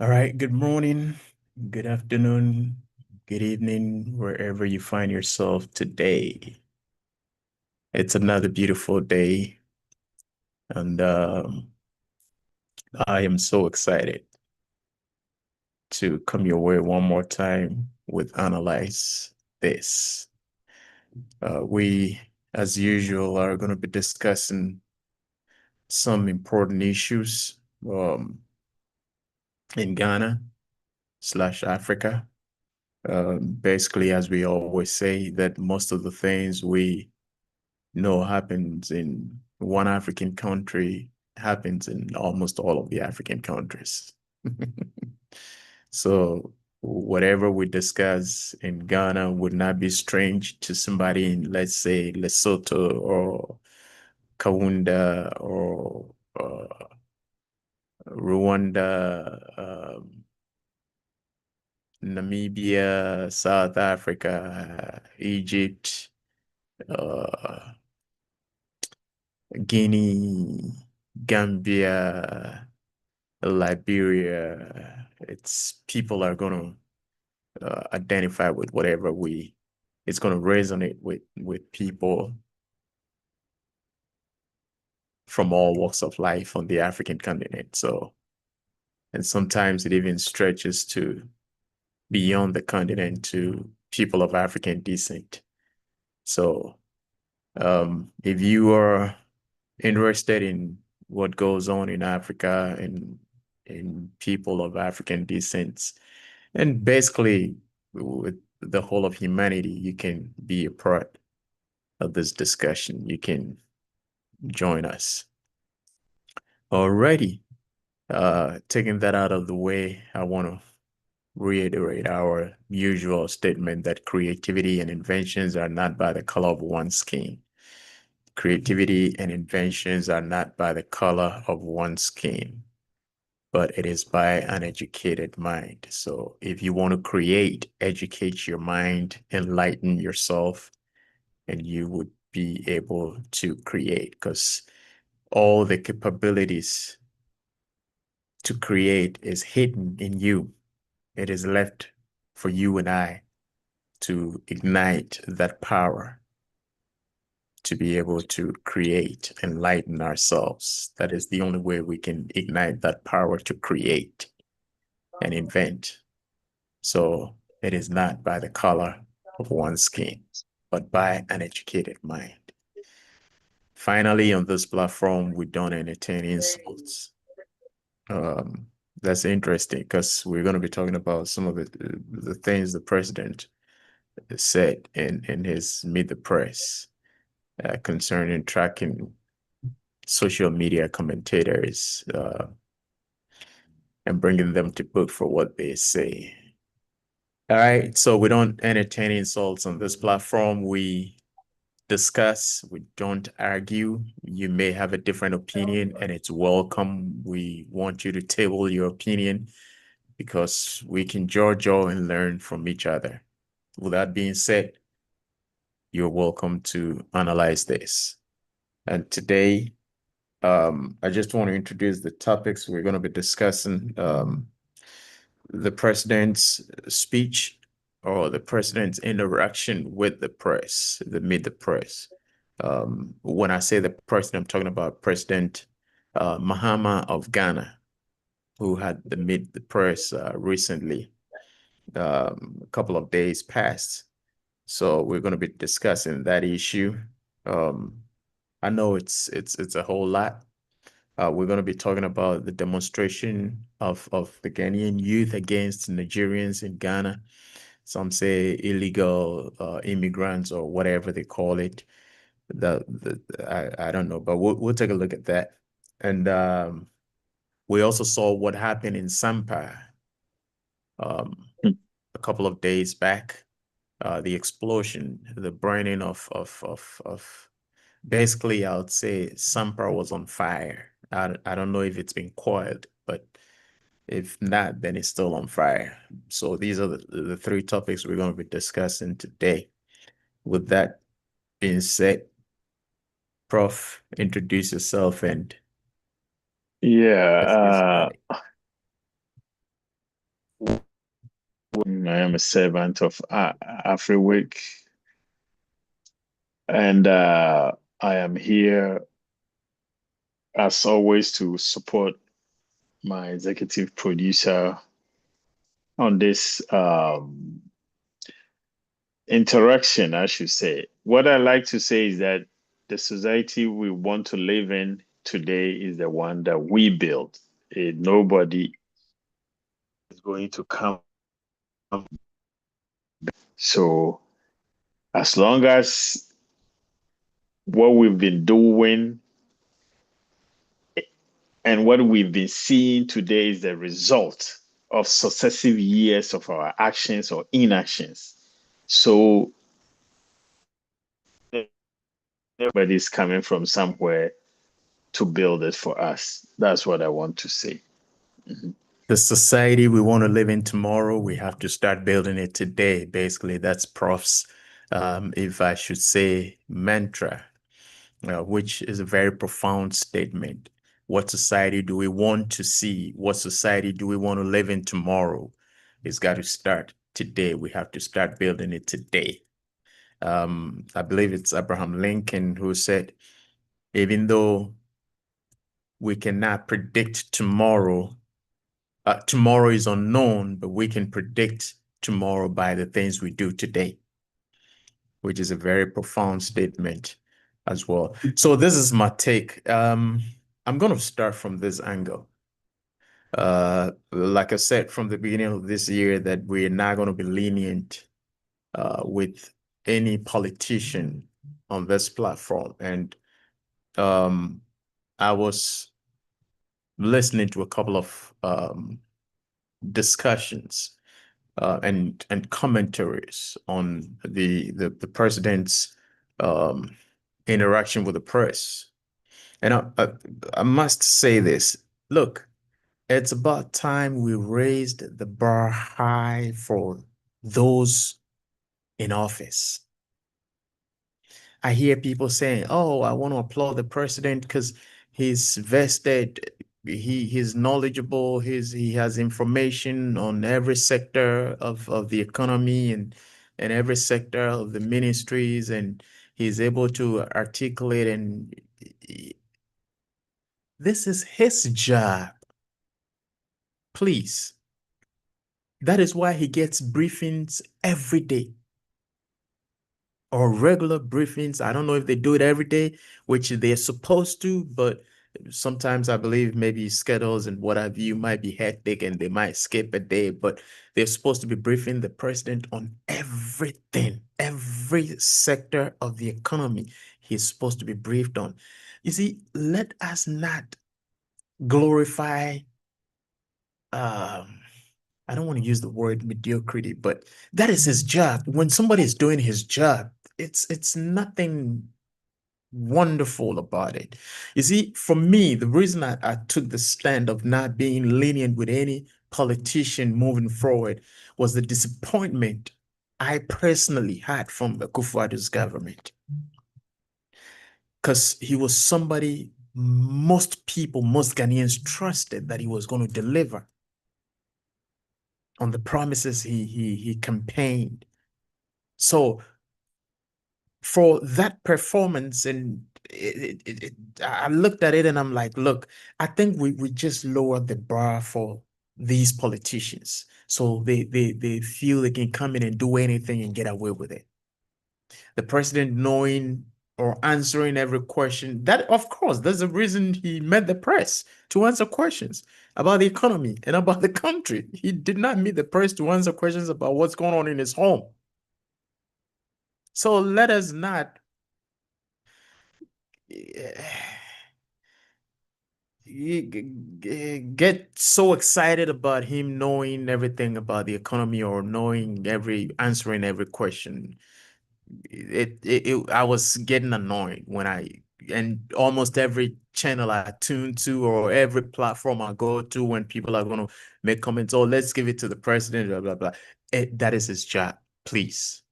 All right, good morning, good afternoon, good evening, wherever you find yourself today. It's another beautiful day, and I am so excited to come your way one more time with Analyze This. We, as usual, are going to be discussing some important issues um, in Ghana slash Africa. Basically, as we always say, that most of the things we know happens in one African country happens in almost all of the African countries. So whatever we discuss in Ghana would not be strange to somebody in, let's say, Lesotho or Kaunda or Rwanda, Namibia, South Africa, Egypt, uh, Guinea, Gambia, Liberia. It's people are going to identify with whatever it's going to resonate with people from all walks of life on the African continent. So, and sometimes it even stretches to beyond the continent to people of African descent. So, if you are interested in what goes on in Africa and in people of African descent, and basically with the whole of humanity, you can be a part of this discussion. You can join us. Alrighty. Taking that out of the way, I want to reiterate our usual statement that creativity and inventions are not by the color of one's skin. Creativity and inventions are not by the color of one's skin, but it is by an educated mind. So if you want to create, educate your mind, enlighten yourself, and you would be able to create because all the capabilities to create is hidden in you. It is left for you and I to ignite that power to be able to create, enlighten ourselves. That is the only way we can ignite that power to create and invent. So it is not by the color of one's skin, but by an educated mind. Finally, on this platform, we don't entertain insults. Um, that's interesting because we're going to be talking about some of the things the president said in his Meet the Press concerning tracking social media commentators and bringing them to book for what they say. All right, so we don't entertain insults on this platform. We discuss, we don't argue. You may have a different opinion, and it's welcome. We want you to table your opinion because we can judge all and learn from each other. With that being said, you're welcome to analyze this. And today, I just want to introduce the topics we're going to be discussing. The president's speech or the president's interaction with the press, the Meet the Press. When I say the president, I'm talking about President Mahama of Ghana, who had the Meet the Press recently, a couple of days past. So we're going to be discussing that issue. Um, I know it's a whole lot. We're going to be talking about the demonstration of the Ghanaian youth against Nigerians in Ghana. Some say illegal immigrants or whatever they call it. I don't know, but we'll take a look at that. And we also saw what happened in Sampa um, a couple of days back. The explosion, the burning of basically, I would say Sampa was on fire. I don't know if it's been coiled, but if not, then it's still on fire. So these are the three topics we're going to be discussing today. With that being said, Prof, introduce yourself and let's get Yeah, started. I am a servant of AfriWik, and I am here as always to support my executive producer on this interaction, I should say. What I like to say is that the society we want to live in today is the one that we build. Nobody is going to come. So as long as what we've been doing and what we've been seeing today is the result of successive years of our actions or inactions. So everybody's coming from somewhere to build it for us. That's what I want to say. Mhm. The society we want to live in tomorrow, we have to start building it today. Basically, that's Prof's, if I should say, mantra, which is a very profound statement. What society do we want to see? What society do we want to live in tomorrow? It's got to start today. We have to start building it today. I believe it's Abraham Lincoln who said, even though we cannot predict tomorrow, tomorrow is unknown, but we can predict tomorrow by the things we do today, which is a very profound statement as well. So this is my take. I'm going to start from this angle. Like I said from the beginning of this year, that we're not going to be lenient with any politician on this platform. And um, I was listening to a couple of discussions and commentaries on the president's um, interaction with the press. And I must say this. Look, it's about time we raised the bar high for those in office. I hear people saying, "Oh, I want to applaud the president because he's vested, he's knowledgeable, he has information on every sector of the economy and every sector of the ministries, and he's able to articulate and this is his job. Please. That is why he gets briefings every day or regular briefings. I don't know if they do it every day, which they're supposed to, but sometimes I believe maybe schedules and what have you might be hectic and they might skip a day, but they're supposed to be briefing the president on everything, every sector of the economy he's supposed to be briefed on. You see, let us not glorify um I don't want to use the word mediocrity, but that is his job. When somebody is doing his job, it's nothing wonderful about it. You see, for me, the reason I took the stand of not being lenient with any politician moving forward was the disappointment I personally had from the Akufo-Addo's government. Because he was somebody most people, most Ghanaians trusted that he was going to deliver on the promises he campaigned. So for that performance, and I looked at it and I'm like, look, I think we just lowered the bar for these politicians, so they feel they can come in and do anything and get away with it. The president knowing or answering every question, that of course, there's a reason he met the press to answer questions about the economy and about the country. He did not meet the press to answer questions about what's going on in his home. So let us not get so excited about him knowing everything about the economy or knowing answering every question. I was getting annoyed when and almost every channel I tune to or every platform I go to when people are going to make comments, oh, let's give it to the president, blah, blah, blah. That is his job, please.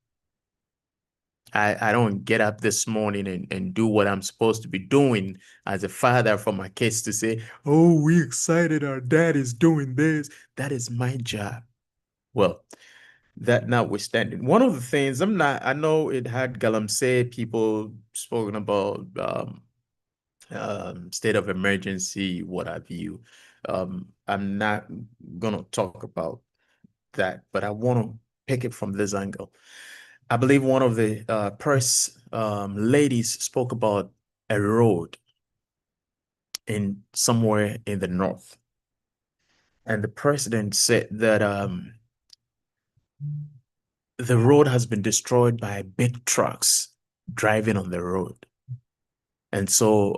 I don't get up this morning and do what I'm supposed to be doing as a father for my kids to say, oh, we excited our dad is doing this. That is my job. Well, that notwithstanding, one of the things I know it had Galamsey people spoken about state of emergency, what have you. I'm not gonna talk about that, but I want to pick it from this angle. I believe one of the press ladies spoke about a road in somewhere in the north, and the president said that the road has been destroyed by big trucks driving on the road. And so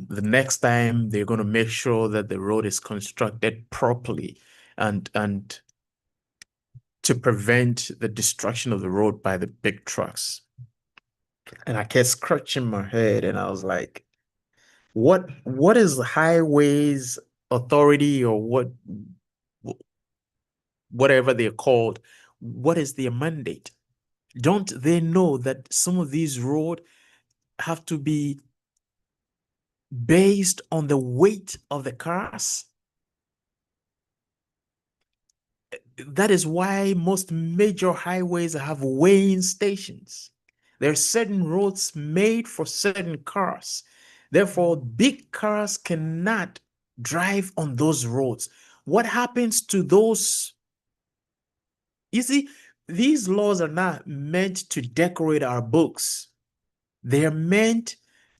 the next time they're going to make sure that the road is constructed properly and to prevent the destruction of the road by the big trucks. And I kept scratching my head and I was like, what is the highways authority or whatever they're called? What is their mandate? Don't they know that some of these roads have to be based on the weight of the cars? That is why most major highways have weighing stations. There are certain roads made for certain cars. Therefore, big cars cannot drive on those roads. What happens to those? You see, these laws are not meant to decorate our books. They are meant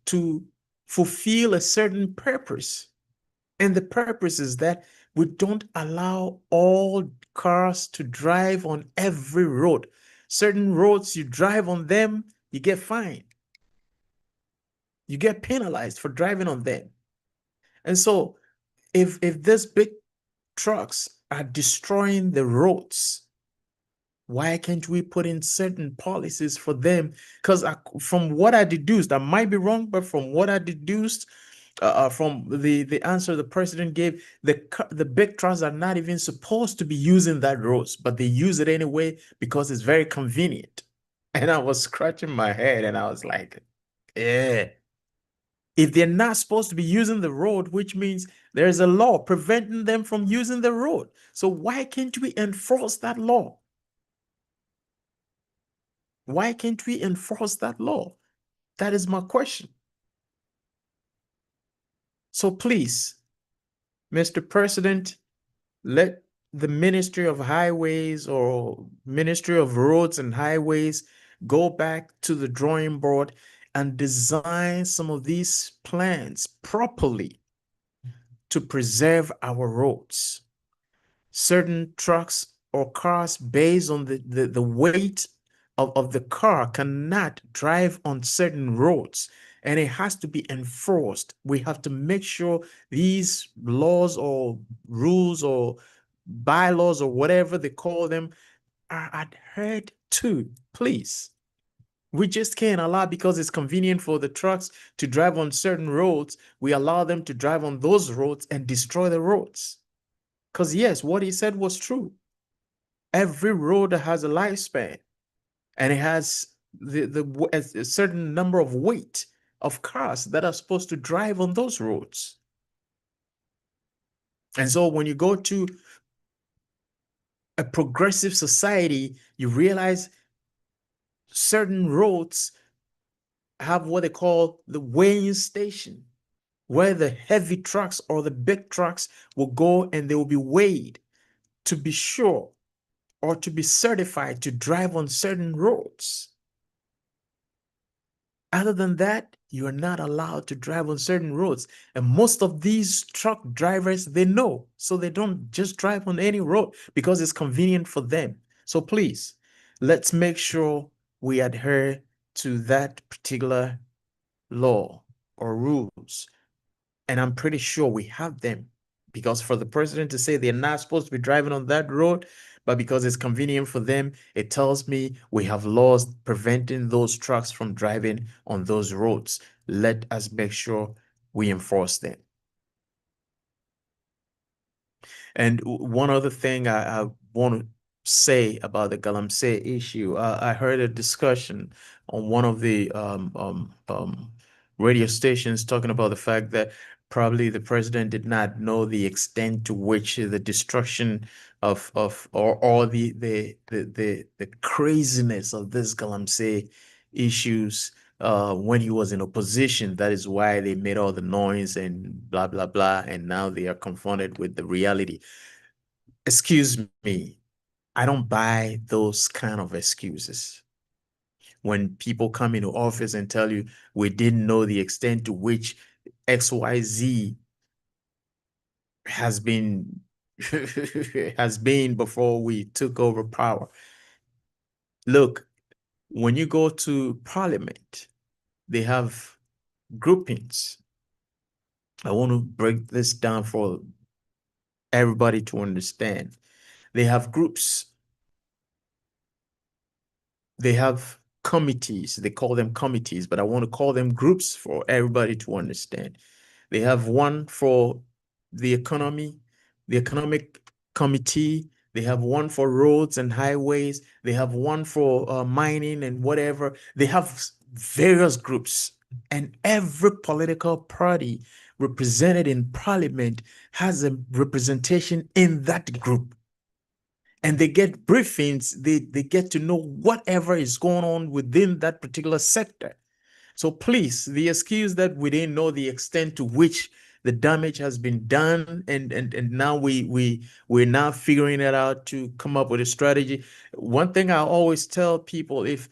to fulfill a certain purpose. And the purpose is that we don't allow all cars to drive on every road. Certain roads, you drive on them, you get fined. You get penalized for driving on them. And so if these big trucks are destroying the roads, why can't we put in certain policies for them? Because from what I deduced, I might be wrong, but from what I deduced, from the answer the president gave, the big trucks are not even supposed to be using that roads, but they use it anyway because it's very convenient. And I was scratching my head and I was like, yeah. If they're not supposed to be using the road, which means there's a law preventing them from using the road. So why can't we enforce that law? Why can't we enforce that law? That is my question. So please, Mr. President, let the Ministry of Highways or Ministry of Roads and Highways go back to the drawing board and design some of these plans properly to preserve our roads. Certain trucks or cars based on the weight of the car cannot drive on certain roads and it has to be enforced. We have to make sure these laws or rules or bylaws or whatever they call them are adhered to, please. We just can't allow because it's convenient for the trucks to drive on certain roads. We allow them to drive on those roads and destroy the roads. Because yes, what he said was true. Every road has a lifespan and it has a certain number of weight of cars that are supposed to drive on those roads. And so when you go to a progressive society, you realize certain roads have what they call the weighing station, where the heavy trucks or the big trucks will go and they will be weighed to be sure or to be certified to drive on certain roads. Other than that, you are not allowed to drive on certain roads. And most of these truck drivers, they know. So they don't just drive on any road because it's convenient for them. So please, let's make sure we adhere to that particular law or rules. And I'm pretty sure we have them because for the president to say they're not supposed to be driving on that road, but because it's convenient for them, it tells me we have laws preventing those trucks from driving on those roads. Let us make sure we enforce them. And one other thing I want to say about the Galamsey issue, I heard a discussion on one of the radio stations talking about the fact that Probably the president did not know the extent to which the destruction of or the craziness of this Galamsey issues when he was in opposition. That is why they made all the noise and blah blah blah, and now they are confronted with the reality. Excuse me, I don't buy those kind of excuses. When people come into office and tell you we didn't know the extent to which XYZ has been has been before we took over power. Look, when you go to parliament, they have groupings. I want to break this down for everybody to understand. They have groups, they have committees. They call them committees, but I want to call them groups for everybody to understand. They have one for the economy, the economic committee. They have one for roads and highways. They have one for mining and whatever. They have various groups, and every political party represented in parliament has a representation in that group, and they get briefings. They get to know whatever is going on within that particular sector. So please, the excuse that we didn't know the extent to which the damage has been done, and now we're now figuring it out to come up with a strategy. One thing I always tell people, if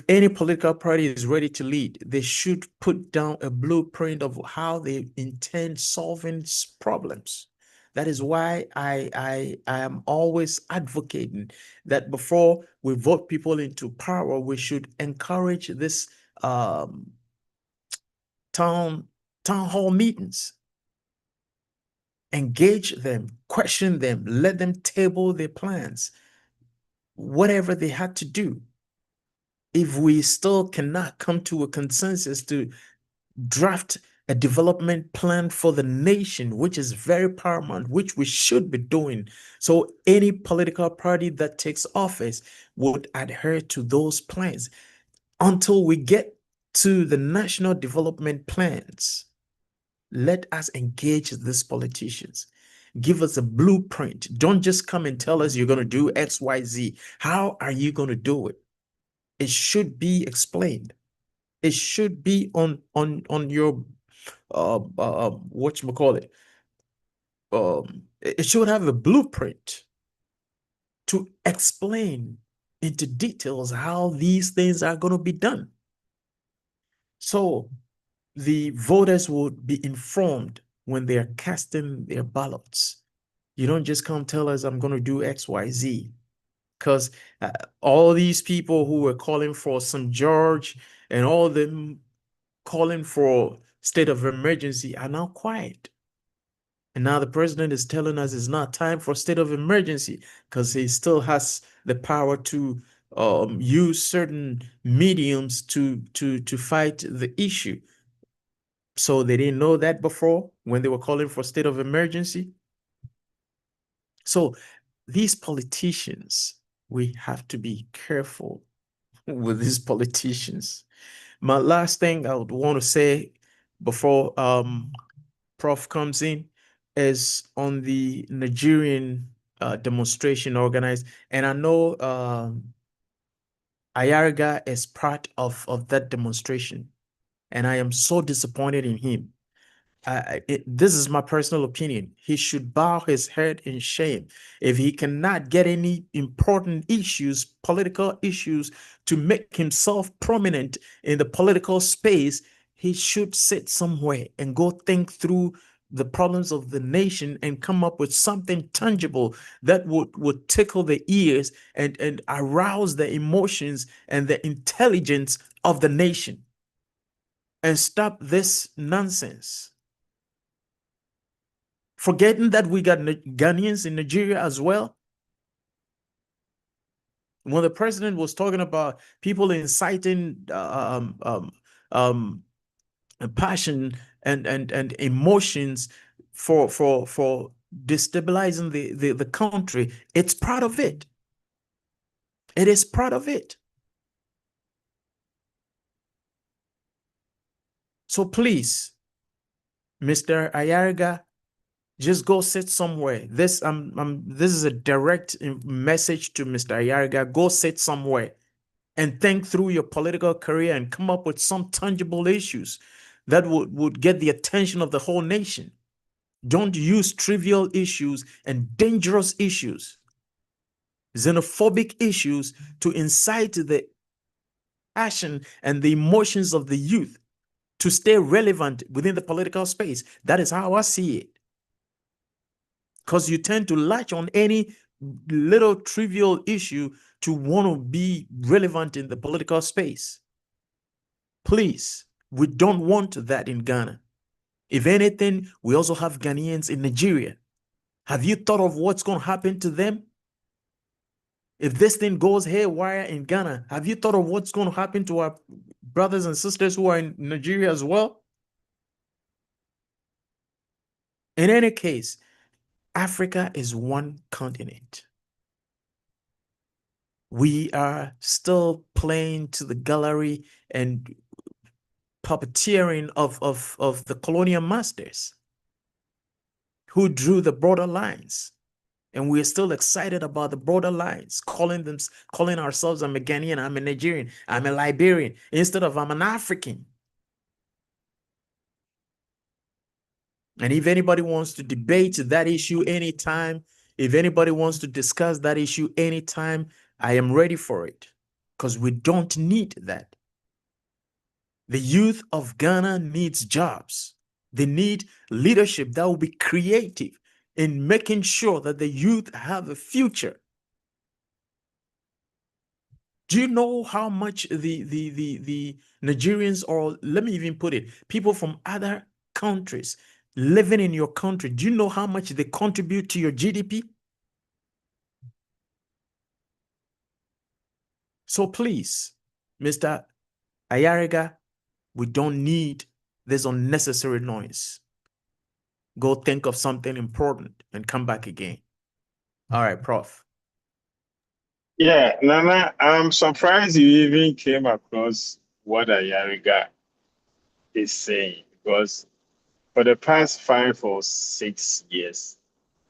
any political party is ready to lead, they should put down a blueprint of how they intend solving problems. That is why I am always advocating that before we vote people into power, we should encourage this um, town town hall meetings, engage them, question them, let them table their plans, whatever they had to do. If we still cannot come to a consensus to draft a development plan for the nation, which is very paramount, which we should be doing. So any political party that takes office would adhere to those plans until we get to the national development plans. Let us engage these politicians. Give us a blueprint. Don't just come and tell us you're going to do X, Y, Z. How are you going to do it? It should be explained. It should be on your what you call it. It should have a blueprint to explain into details how these things are going to be done. So the voters would be informed when they are casting their ballots. You don't just come tell us I'm going to do X, Y, Z. Because all these people who were calling for some George and all them calling for state of emergency are now quiet. And now the president is telling us it's not time for state of emergency because he still has the power to use certain mediums to fight the issue. So they didn't know that before when they were calling for state of emergency. So these politicians, we have to be careful with these politicians. My last thing I would want to say before Prof comes in is on the Nigerian demonstration organized. And I know Ayarga is part of that demonstration. And I am so disappointed in him. This is my personal opinion. He should bow his head in shame. If he cannot get any important issues, political issues, to make himself prominent in the political space, he should sit somewhere and go think through the problems of the nation and come up with something tangible that would tickle the ears and arouse the emotions and the intelligence of the nation, and stop this nonsense. Forgetting that we got Ghanaians in Nigeria as well. When the president was talking about people inciting um, passion and emotions for destabilizing the country, it's part of it. It is part of it. So please, Mr. Ayarga, just go sit somewhere. This is a direct message to Mr. Ayarga. Go sit somewhere and think through your political career and come up with some tangible issues that would get the attention of the whole nation. Don't use trivial issues and dangerous issues, xenophobic issues to incite the passion and the emotions of the youth to stay relevant within the political space. That is how I see it. Because you tend to latch on any little trivial issue to want to be relevant in the political space. Please, we don't want that in Ghana. If anything, we also have Ghanaians in Nigeria. Have you thought of what's going to happen to them? If this thing goes haywire in Ghana, have you thought of what's going to happen to our brothers and sisters who are in Nigeria as well? In any case, Africa is one continent. We are still playing to the gallery and puppeteering of the colonial masters who drew the border lines. And we're still excited about the border lines, calling ourselves, I'm a Ghanaian, I'm a Nigerian, I'm a Liberian, instead of I'm an African. And if anybody wants to debate that issue anytime, if anybody wants to discuss that issue anytime, I am ready for it, because we don't need that. The youth of Ghana needs jobs. They need leadership that will be creative in making sure that the youth have a future. Do you know how much the Nigerians, or let me even put it, people from other countries living in your country, do you know how much they contribute to your GDP? So please, Mr. Ayariga, we don't need this unnecessary noise. Go think of something important and come back again. All right, Prof. Yeah, Nana, I'm surprised you even came across what Ayariga is saying, because for the past 5 or 6 years,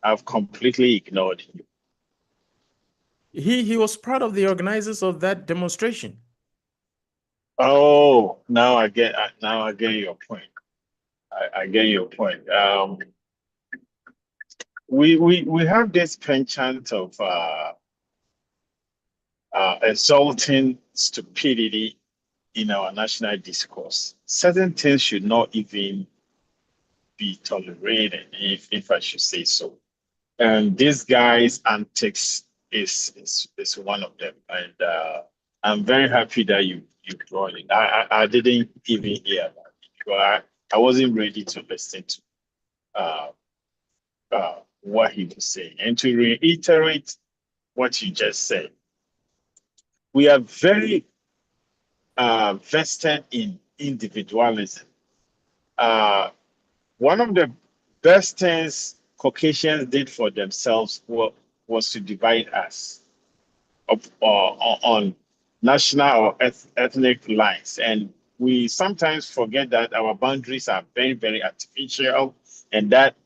I've completely ignored him. He was part of the organizers of that demonstration. Oh, now I get your point. I get your point. We have this penchant of exalting stupidity in our national discourse. Certain things should not even be tolerated, if I should say so. And this guy's antics is one of them. And I'm very happy that you brought it. I didn't even hear about it, because I wasn't ready to listen to uh, what he was saying. And to reiterate what you just said, we are very vested in individualism. Uh, One of the best things Caucasians did for themselves was to divide us up, on national or ethnic lines. And we sometimes forget that our boundaries are very, very artificial, and that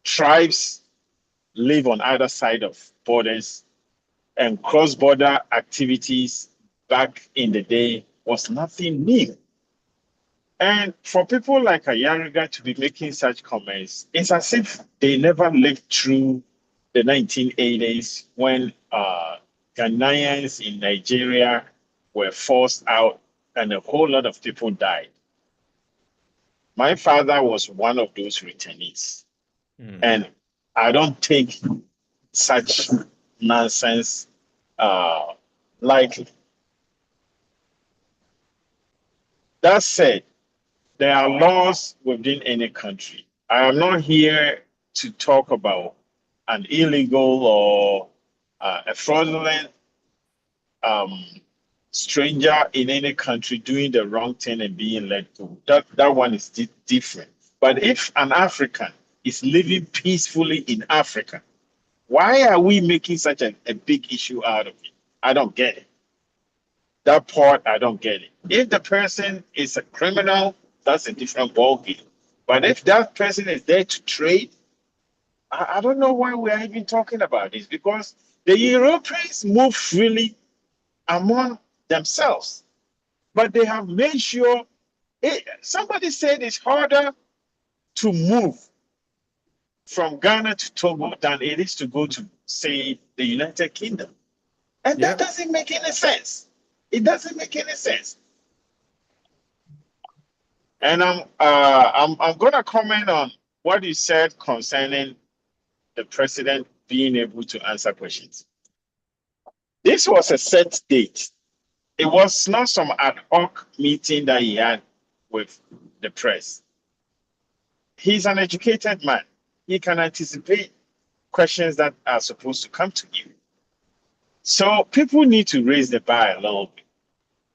tribes live on either side of borders, and cross-border activities back in the day was nothing new. And for people like Ayariga to be making such comments, it's as if they never lived through the 1980s when Ghanaians in Nigeria were forced out and a whole lot of people died. My father was one of those returnees. And I don't take such nonsense lightly. That said, there are laws within any country. I am not here to talk about an illegal or a fraudulent um, stranger in any country doing the wrong thing and being let go. That one is different. But if an African is living peacefully in Africa, why are we making such a big issue out of it? I don't get it. That part, I don't get it. If the person is a criminal, that's a different ballgame. But if that person is there to trade, I don't know why we are even talking about this, because the Europeans move freely among themselves, but they have made sure somebody said it's harder to move from Ghana to Togo than it is to go to, say, the United Kingdom. And that Yep. doesn't make any sense. It doesn't make any sense. And I'm gonna comment on what you said concerning the president being able to answer questions. This was a set date. It was not some ad hoc meeting that he had with the press. He's an educated man. He can anticipate questions that are supposed to come to him. So people need to raise the bar a little bit.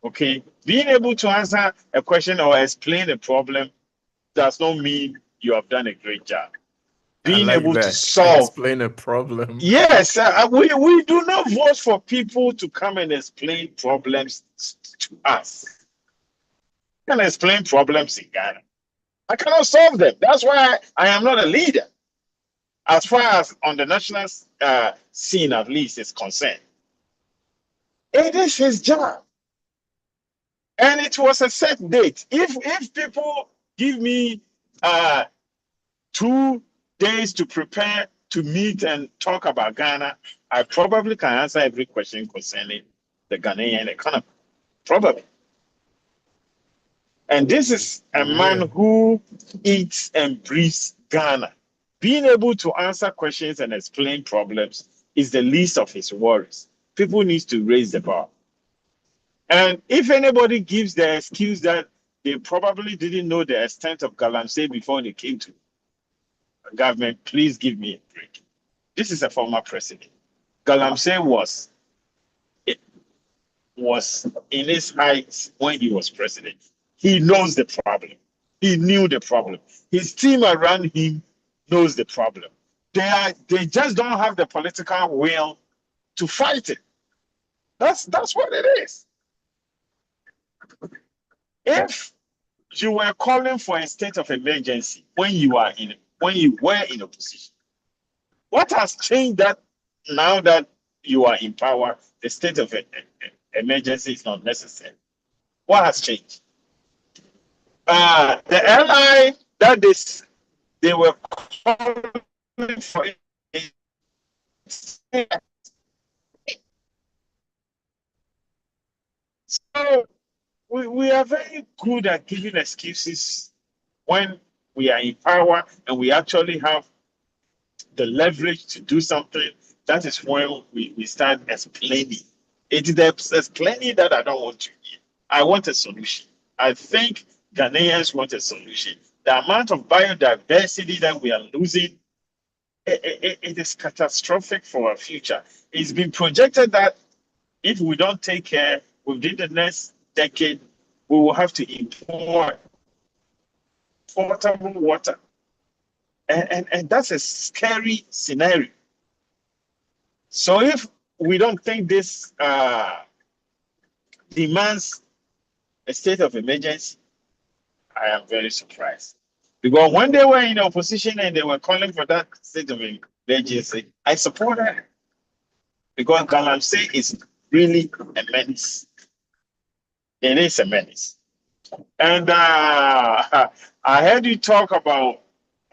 Okay, being able to answer a question or explain a problem does not mean you have done a great job. I Being like able to that. solve, Explain a problem. yes, we do not vote for people to come and explain problems to us. I can explain problems in Ghana. I cannot solve them. That's why I am not a leader, as far as on the national scene at least is concerned. It is his job. And it was a set date. If people give me 2 days to prepare to meet and talk about Ghana, I probably can answer every question concerning the Ghanaian economy. Probably. And this is a man Yeah. who eats and breathes Ghana. Being able to answer questions and explain problems is the least of his worries. People need to raise the bar. And if anybody gives the excuse that they probably didn't know the extent of Galamsey before they came to government, please give me a break. This is a former president. Galamsey was in his height when he was president. He knows the problem. He knew the problem. His team around him knows the problem. They just don't have the political will to fight it. That's what it is. If you were calling for a state of emergency when you were in opposition, what has changed that now that you are in power, the state of emergency is not necessary? What has changed? The ally that they were calling for it. So we are very good at giving excuses when we are in power and we actually have the leverage to do something. That is when we start explaining. It is the explaining that I don't want to hear. I want a solution. I think Ghanaians want a solution. The amount of biodiversity that we are losing, it is catastrophic for our future. It's been projected that if we don't take care within the next decade, we will have to import potable water. And that's a scary scenario. So if we don't think this demands a state of emergency, I am very surprised. Because when they were in opposition and they were calling for that state of emergency, I supported it. Because Galamsey is really a menace. It is a menace. And I heard you talk about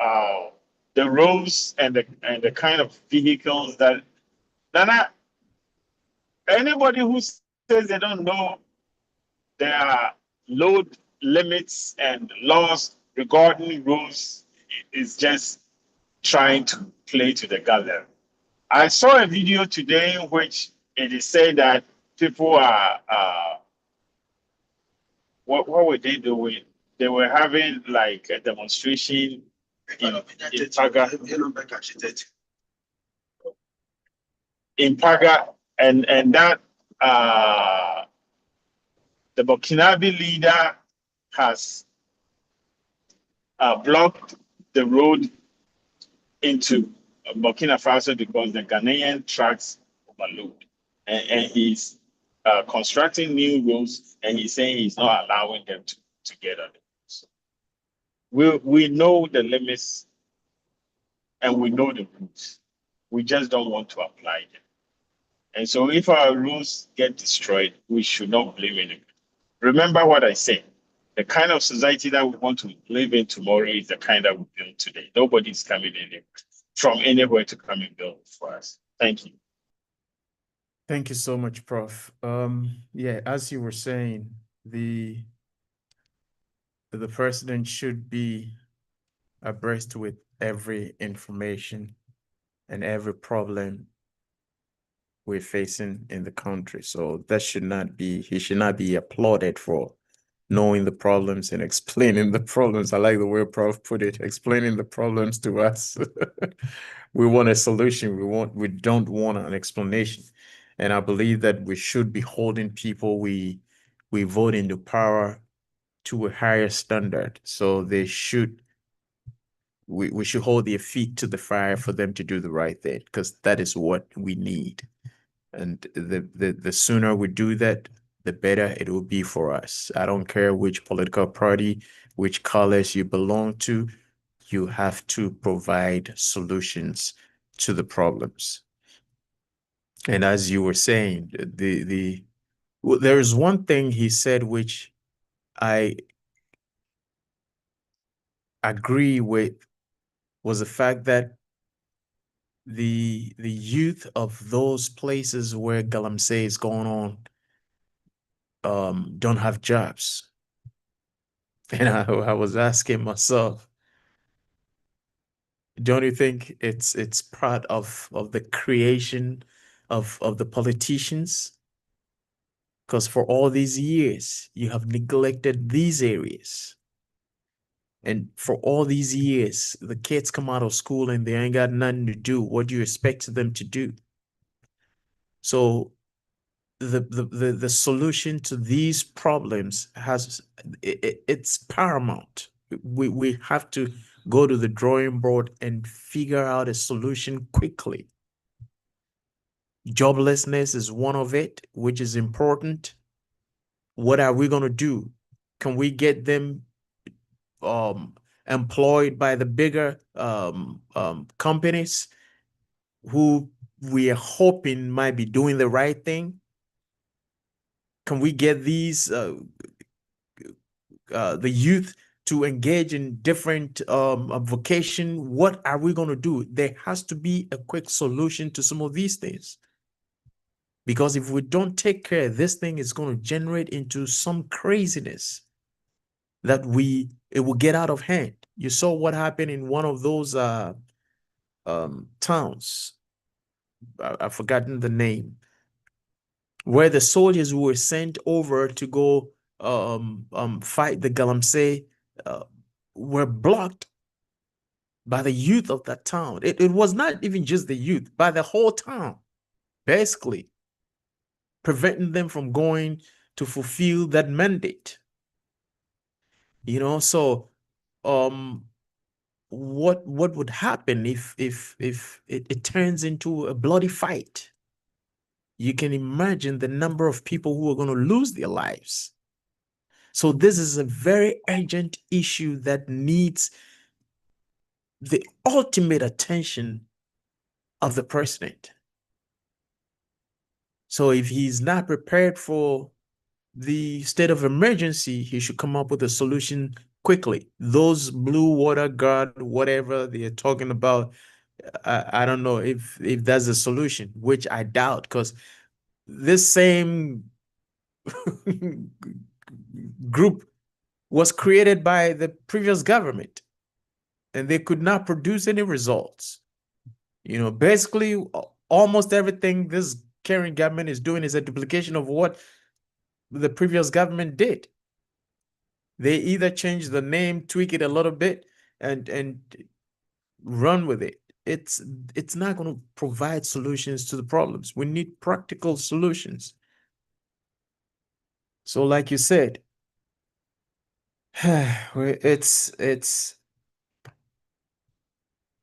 uh, the roads and the kind of vehicles that Nana, anybody who says they don't know there are load limits and laws regarding roads is just trying to play to the gallery. I saw a video today in which it is said that people are what were they doing? They were having like a demonstration in Paga, and that the Burkinabe leader has blocked the road into Burkina Faso because the Ghanaian trucks overload, and he's constructing new roads, and he's saying he's not allowing them to get on it. We know the limits and we know the rules. We just don't want to apply them. And so if our rules get destroyed, we should not blame anyone. Remember what I said. The kind of society that we want to live in tomorrow is the kind that we build today. Nobody's coming in from anywhere to come and build for us. Thank you. Thank you so much, Prof. Yeah, as you were saying, the president should be abreast with every information and every problem we're facing in the country. So that should not be, he should not be applauded for knowing the problems and explaining the problems. I like the way Prof put it, explaining the problems to us. We want a solution. We don't want an explanation. And I believe that we should be holding people we vote into power to a higher standard. So they should we should hold their feet to the fire for them to do the right thing, because that is what we need. And the sooner we do that, the better it will be for us. I don't care which political party, which colors you belong to, you have to provide solutions to the problems. And as you were saying, there is one thing he said which I agree with, was the fact that the youth of those places where Galamsey is going on don't have jobs. And I was asking myself, don't you think it's part of the creation of the politicians? Because for all these years, you have neglected these areas. And for all these years, the kids come out of school and they ain't got nothing to do. What do you expect them to do? So the solution to these problems it's paramount. We have to go to the drawing board and figure out a solution quickly. Joblessness is one of it, which is important. What are we going to do? Can we get them employed by the bigger companies who we are hoping might be doing the right thing? Can we get these the youth to engage in different vocation? What are we going to do? There has to be a quick solution to some of these things. Because if we don't take care, this thing is going to generate into some craziness that it will get out of hand. You saw what happened in one of those towns. I've forgotten the name, where the soldiers who were sent over to go fight the Galamsey were blocked by the youth of that town. It was not even just the youth, by the whole town, basically preventing them from going to fulfill that mandate. You know, so what would happen if it turns into a bloody fight? You can imagine the number of people who are going to lose their lives. So this is a very urgent issue that needs the ultimate attention of the president. So if he's not prepared for the state of emergency, he should come up with a solution quickly. Those blue water guard, whatever they're talking about, I don't know if that's a solution, which I doubt, because this same group was created by the previous government and they could not produce any results. You know, basically almost everything this current government is doing is a duplication of what the previous government did. They either change the name, tweak it a little bit, and run with it. It's not going to provide solutions to the problems. We need practical solutions. So like you said, it's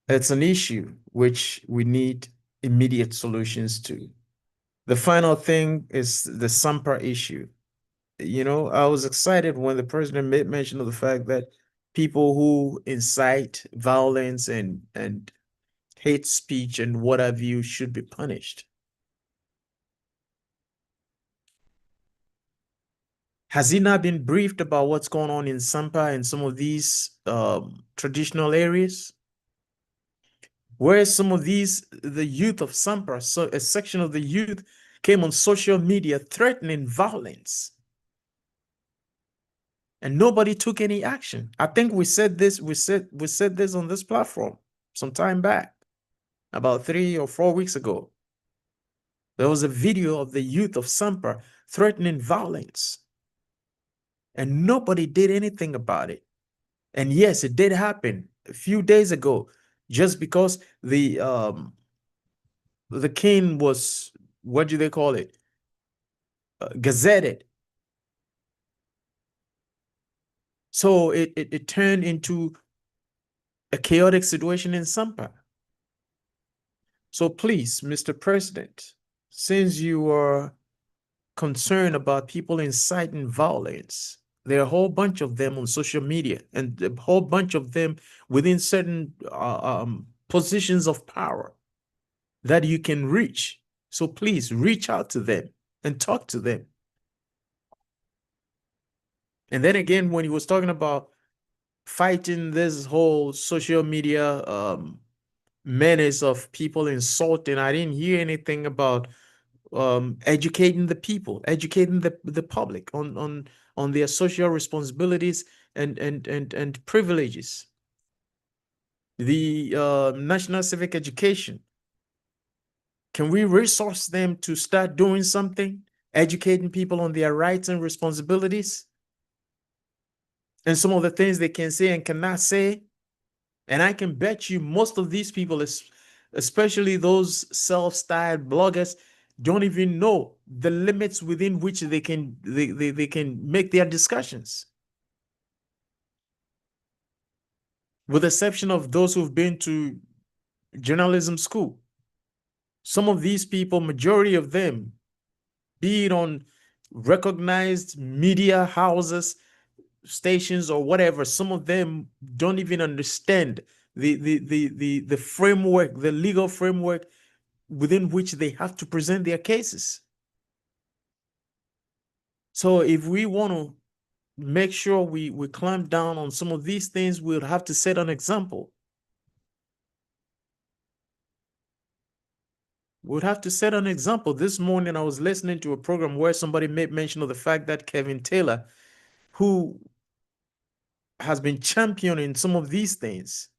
an issue which we need immediate solutions to. The final thing is the Sampa issue. You know, I was excited when the president made mention of the fact that people who incite violence and hate speech and what have you should be punished. Has he not been briefed about what's going on in Sampa and some of these traditional areas? Where some of the youth of Sampa, so a section of the youth came on social media threatening violence, and nobody took any action. I think we said this on this platform some time back, about 3 or 4 weeks ago. There was a video of the youth of Sampa threatening violence, and nobody did anything about it. And yes, it did happen a few days ago, just because the king was, what do they call it, gazetted. So it turned into a chaotic situation in Sampa. So please, Mr. President, since you are concerned about people inciting violence, there are a whole bunch of them on social media and a whole bunch of them within certain positions of power that you can reach. So please reach out to them and talk to them. And then again, when he was talking about fighting this whole social media menace of people insulting, I didn't hear anything about educating the people, educating the public on their social responsibilities and privileges. The national civic education. Can we resource them to start doing something, educating people on their rights and responsibilities, and some of the things they can say and cannot say? And I can bet you most of these people, especially those self-styled bloggers, don't even know the limits within which they can make their discussions. With the exception of those who've been to journalism school. Some of these people, majority of them, be it on recognized media houses, stations, or whatever, some of them don't even understand the framework, the legal framework within which they have to present their cases. So if we want to make sure we clamp down on some of these things, we'll have to set an example. We'd have to set an example. This morning, I was listening to a program where somebody made mention of the fact that Kevin Taylor, who has been championing some of these things,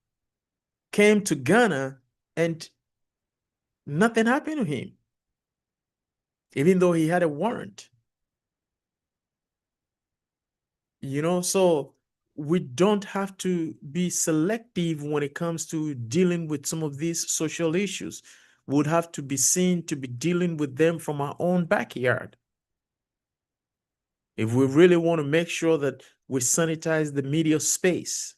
came to Ghana and nothing happened to him, even though he had a warrant. So we don't have to be selective when it comes to dealing with some of these social issues. We would have to be seen to be dealing with them from our own backyard. If we really want to make sure that we sanitize the media space,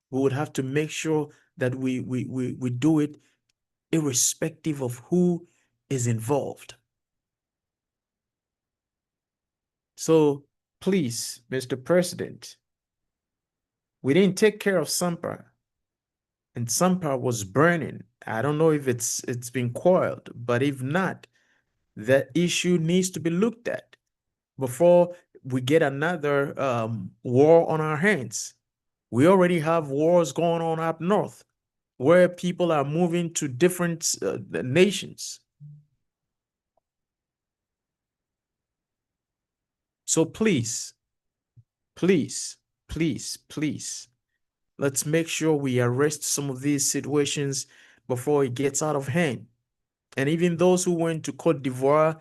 we would have to make sure that we do it irrespective of who is involved. So please, Mr. President, we didn't take care of Sampa, and Sampa was burning. I don't know if it's been coiled, but if not, that issue needs to be looked at before we get another war on our hands. We already have wars going on up north where people are moving to different nations. So please, please, please, please, let's make sure we arrest some of these situations before it gets out of hand. And even those who went to Cote d'Ivoire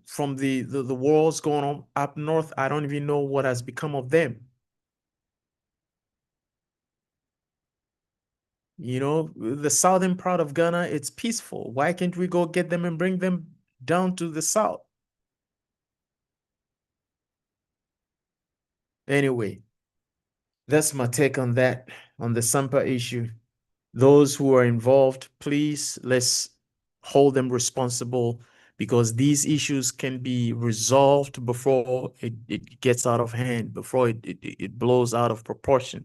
from the wars going on up north, I don't even know what has become of them. The southern part of Ghana, it's peaceful. Why can't we go get them and bring them down to the south? Anyway, that's my take on that, on the Sampa issue. Those who are involved, please, let's hold them responsible, because these issues can be resolved before it gets out of hand, before it blows out of proportion.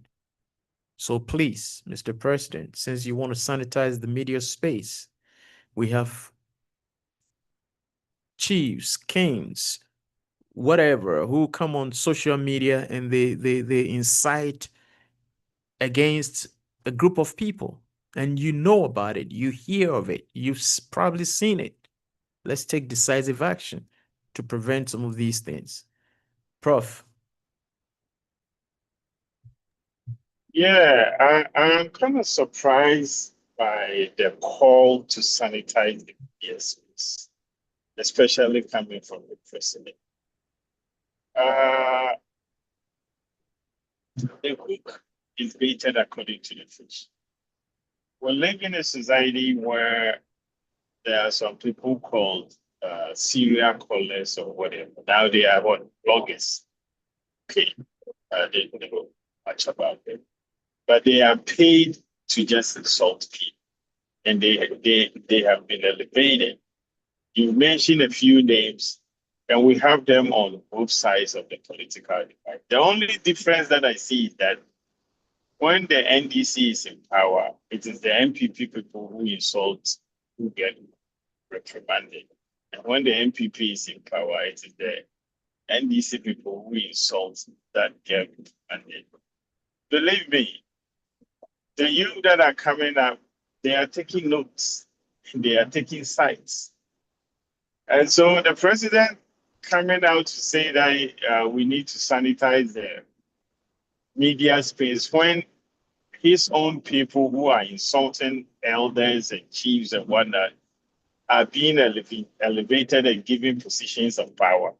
So please, Mr. President, since you want to sanitize the media space, we have chiefs, kings, whatever, who come on social media and they incite against a group of people, and you know about it, you hear of it, you've probably seen it. Let's take decisive action to prevent some of these things. Prof. Yeah, I'm kind of surprised by the call to sanitize the media space, especially coming from the president. Uh, the hook is baited according to the fish. We live in a society where there are some people called serial callers or whatever. Now they are what bloggers. Okay, they don't know much about them, but they are paid to just insult people, and they have been elevated. You mentioned a few names, and we have them on both sides of the political divide. The only difference that I see is that when the NDC is in power, it is the MPP people who insult who get reprimanded. And when the MPP is in power, it is the NDC people who insult that get reprimanded. Believe me, the youth that are coming up, they are taking notes, they are taking sides. And so the president coming out to say that we need to sanitize the media space when his own people who are insulting elders and chiefs and whatnot are being elevated and given positions of power.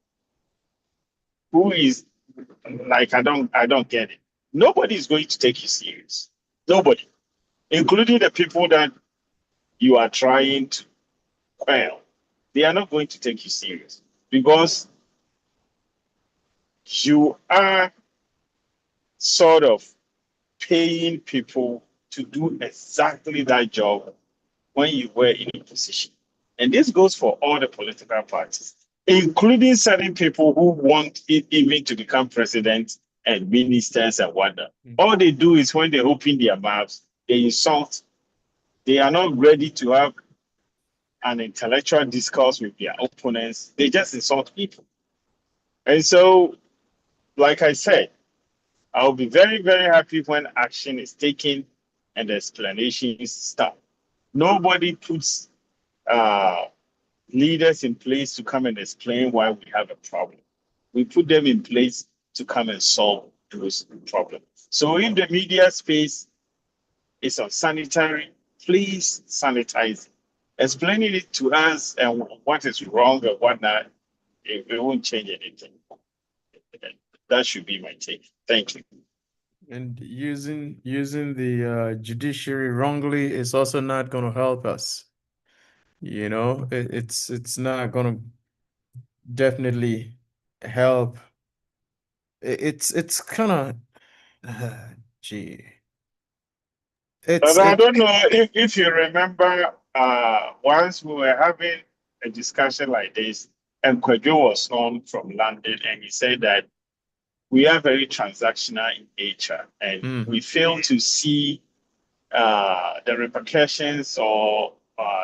Who is like I don't get it. Nobody is going to take you serious. Nobody, including the people that you are trying to quell. They are not going to take you serious because you are sort of paying people to do exactly that job when you were in a position. And this goes for all the political parties, including certain people who want it even to become president and ministers and whatnot. All they do is when they open their mouths, they insult. They are not ready to have an intellectual discourse with their opponents. They just insult people. And so, like I said, I'll be very, very happy when action is taken and the explanations start. Nobody puts leaders in place to come and explain why we have a problem. We put them in place to come and solve those problems. So if the media space is unsanitary, please sanitize it. Explaining it to us and what is wrong and whatnot, it won't change anything. That should be my take. Thank you. And using the judiciary wrongly is also not going to help us. You know, it's not going to definitely help. It's kind of, gee, But it's I it. don't know if you remember, once we were having a discussion like this, and Kwejo was on from London, and he said that we are very transactional in nature, and we fail to see the repercussions or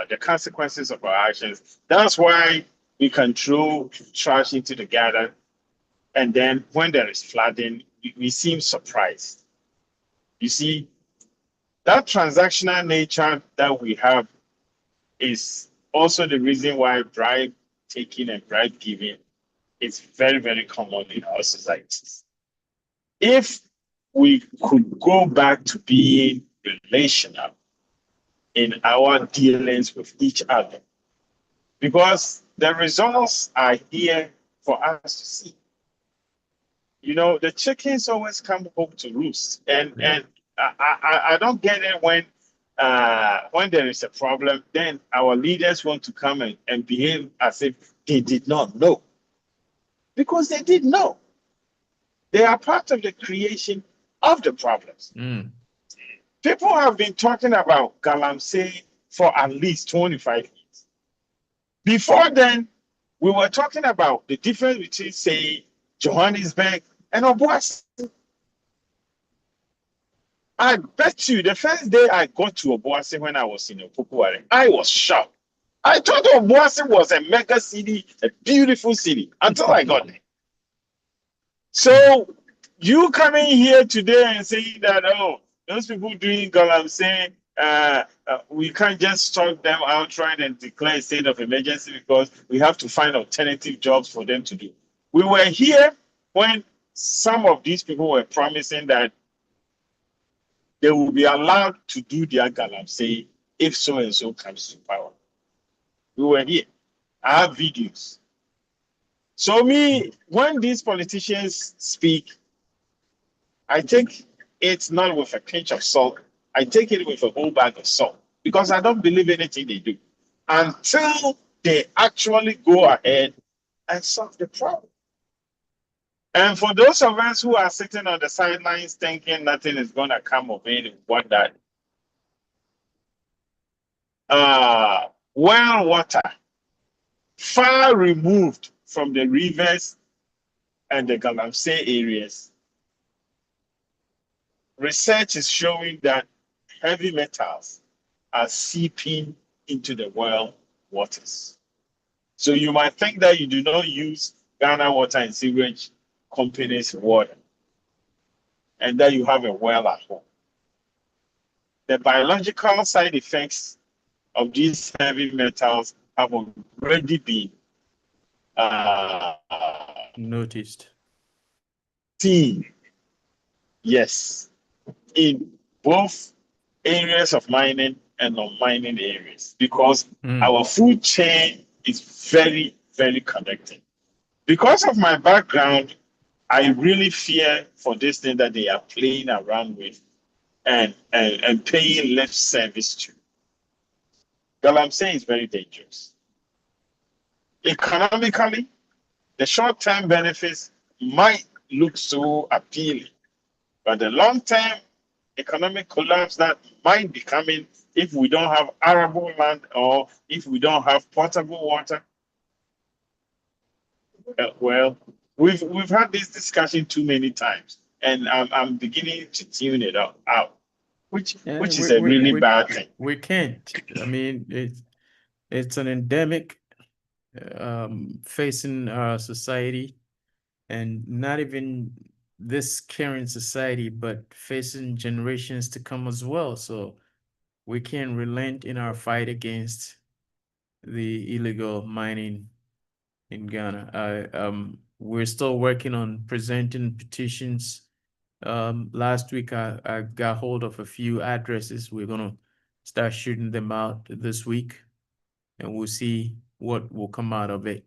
the consequences of our actions. That's why we can throw trash into the gutter, and then when there is flooding, we seem surprised. You see, that transactional nature that we have is also the reason why bribe taking and bribe giving is very, very common in our societies. If we could go back to being relational in our dealings with each other, because the results are here for us to see. You know, the chickens always come home to roost, and I don't get it when there is a problem, then our leaders want to come and behave as if they did not know, because they did know. They are part of the creation of the problems. People have been talking about Galamsey for at least 25 years. Before then, we were talking about the difference between, say, Johannesburg and Obuasi. I bet you the first day I got to Obuasi when I was in Opupuare, I was shocked. I thought Obuasi was a mega city, a beautiful city, until I got there. So you coming here today and saying that, oh, those people doing galamsey, we can't just stop them outright and declare a state of emergency because we have to find alternative jobs for them to do. We were here when some of these people were promising that they will be allowed to do their galamsey if so and so comes to power. We were here. I have videos. So me, when these politicians speak, I take it not with a pinch of salt. I take it with a whole bag of salt because I don't believe anything they do until they actually go ahead and solve the problem. And for those of us who are sitting on the sidelines thinking nothing is going to come of it, what that well water far removed from the rivers and the Galamsey areas, research is showing that heavy metals are seeping into the well waters. So you might think that you do not use Ghana Water and Sewage Company's water and that you have a well at home. The biological side effects of these heavy metals have already been Noticed. seen, yes, in both areas of mining and non-mining areas because our food chain is very, very connected. Because of my background, I really fear for this thing that they are playing around with and paying lip service to. Galamsey is very dangerous. Economically, the short-term benefits might look so appealing, but the long-term economic collapse that might be coming if we don't have arable land or if we don't have potable water. Well, we've had this discussion too many times, and I'm beginning to tune it out, which is a really bad thing. We can't. I mean, it's an endemic facing our society, and not even this current society, but facing generations to come as well. So we can't relent in our fight against the illegal mining in Ghana. We're still working on presenting petitions. Last week I got hold of a few addresses. We're gonna start shooting them out this week, and we'll see what will come out of it.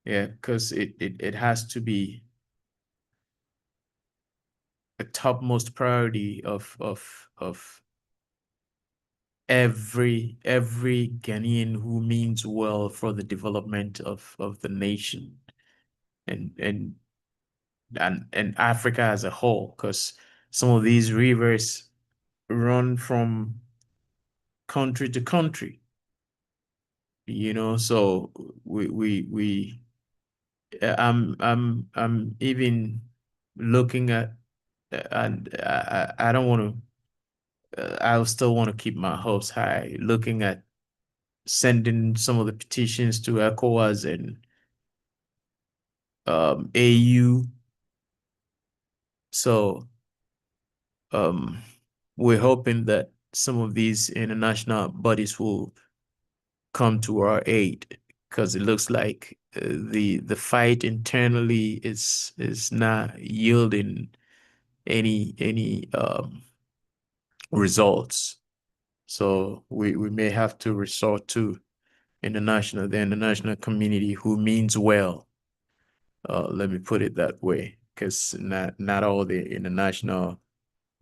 Yeah, because it has to be a topmost priority of every Ghanaian who means well for the development of the nation and Africa as a whole, because some of these rivers run from country to country, so we I'm even looking at, and I don't want to, I still want to keep my hopes high, looking at sending some of the petitions to ECOWAS and AU. So we're hoping that some of these international bodies will come to our aid, because it looks like the fight internally is not yielding any results. So we may have to resort to the international community who means well. Let me put it that way, because not all the international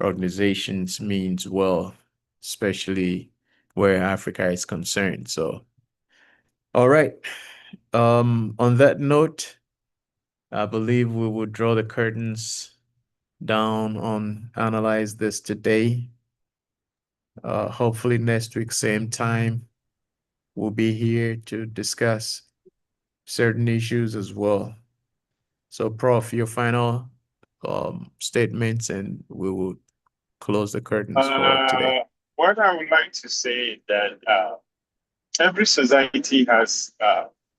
organizations means well, especially where Africa is concerned. So, all right. On that note, I believe we will draw the curtains down on Analyze This today. Hopefully next week, same time, will be here to discuss certain issues as well. So, Prof, your final statements, and we will close the curtains for today. What I would like to say is that every society has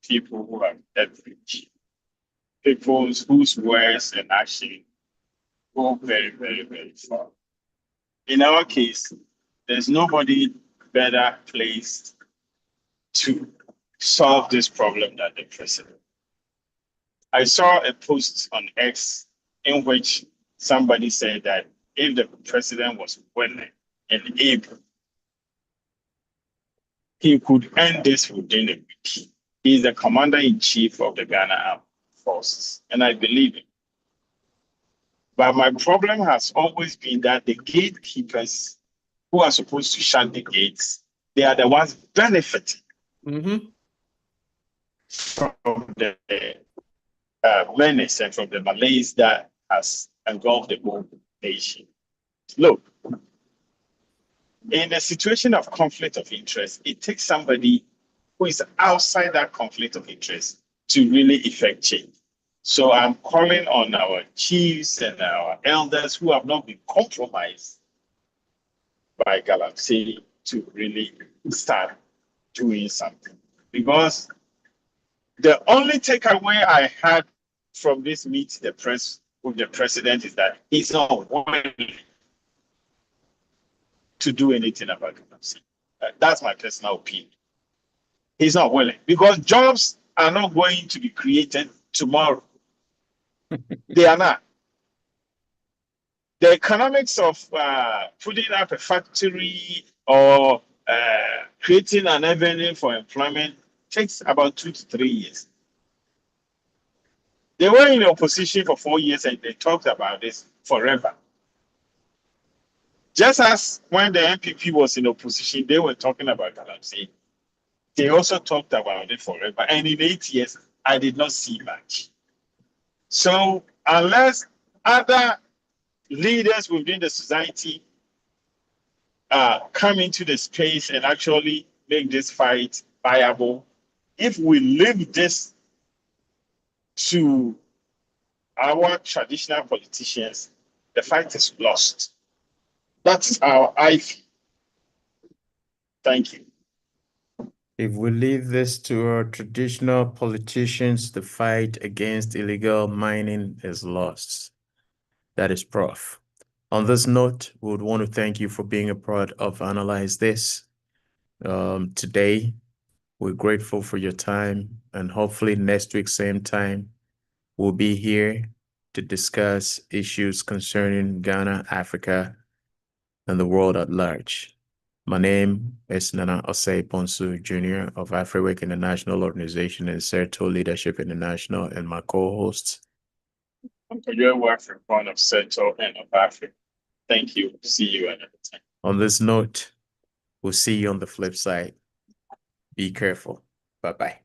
people who are average, people whose words and action go very, very, very far. In our case, there's nobody better placed to solve this problem than the president. I saw a post on X in which somebody said that if the president was willing and able, he could end this within a week. He's the commander-in-chief of the Ghana Armed Forces, and I believe him. But my problem has always been that the gatekeepers who are supposed to shut the gates, they are the ones benefiting from the menace and from the malaise that has engulfed the whole nation. Look, in a situation of conflict of interest, it takes somebody who is outside that conflict of interest to really effect change. So I'm calling on our chiefs and our elders who have not been compromised by Galamsey to really start doing something. Because the only takeaway I had from this meet the press with the president is that he's not willing to do anything about Galamsey. That's my personal opinion. He's not willing because jobs are not going to be created tomorrow. They are not. The economics of putting up a factory or creating an avenue for employment takes about 2 to 3 years. They were in opposition for 4 years and they talked about this forever. Just as when the MPP was in opposition, they were talking about Galamsey. They also talked about it forever. And in 8 years, I did not see much. So unless other leaders within the society come into the space and actually make this fight viable, if we leave this to our traditional politicians, the fight is lost. That's how I feel. Thank you. If we leave this to our traditional politicians, the fight against illegal mining is lost. That is Prof. On this note, we would want to thank you for being a part of Analyze This. Today, we're grateful for your time, and hopefully next week, same time, we'll be here to discuss issues concerning Ghana, Africa, and the world at large. My name is Nana Osei Ponsu Jr. of AfriWork International Organization and Serto Leadership International, and my co-hosts. Your work for one of Serto and of Africa. Thank you. See you another time. On this note, we'll see you on the flip side. Be careful. Bye-bye.